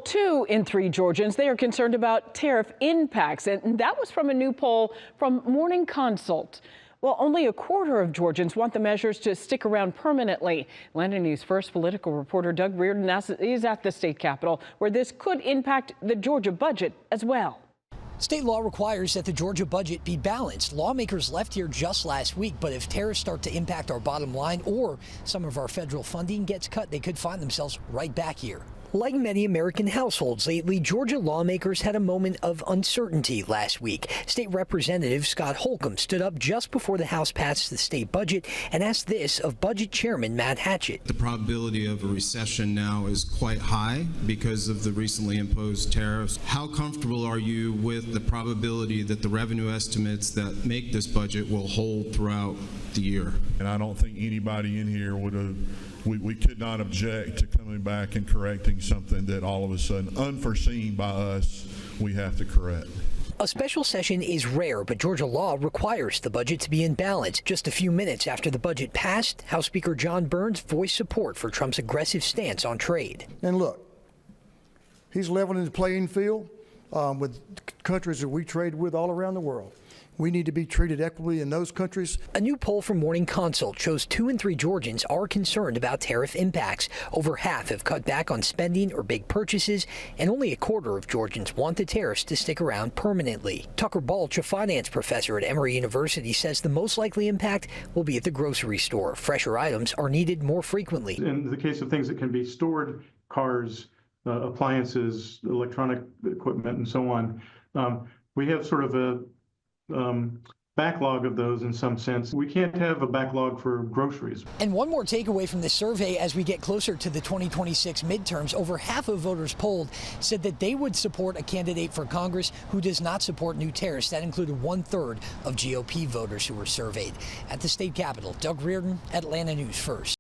2 in 3 Georgians, they are concerned about tariff impacts, and that was from a new poll from Morning Consult. Well, only a quarter of Georgians want the measures to stick around permanently. Atlanta News First political reporter Doug Reardon is at the state capitol, where this could impact the Georgia budget as well. State law requires that the Georgia budget be balanced. Lawmakers left here just last week, but if tariffs start to impact our bottom line or some of our federal funding gets cut, they could find themselves right back here. Like many American households lately, Georgia lawmakers had a moment of uncertainty last week. State Representative Scott Holcomb stood up just before the House passed the state budget and asked this of Budget Chairman Matt Hatchett. The probability of a recession now is quite high because of the recently imposed tariffs. How comfortable are you with the probability that the revenue estimates that make this budget will hold throughout the year? And I don't think anybody in here would have. We could not object to coming back and correcting something that all of a sudden, unforeseen by us, we have to correct. A special session is rare, but Georgia law requires the budget to be in balance. Just a few minutes after the budget passed, House Speaker John Burns voiced support for Trump's aggressive stance on trade. And look, he's leveling the playing field with countries that we trade with all around the world. We need to be treated equitably in those countries. A new poll from Morning Consult shows 2 in 3 Georgians are concerned about tariff impacts. Over half have cut back on spending or big purchases, and only a quarter of Georgians want the tariffs to stick around permanently. Tucker Balch, a finance professor at Emory University, says the most likely impact will be at the grocery store. Fresher items are needed more frequently. In the case of things that can be stored, cars, appliances, electronic equipment, and so on, we have sort of a backlog of those in some sense. We can't have a backlog for groceries. And one more takeaway from this survey as we get closer to the 2026 midterms, over half of voters polled said that they would support a candidate for Congress who does not support new tariffs. That included 1/3 of GOP voters who were surveyed. At the state capitol, Doug Reardon, Atlanta News First.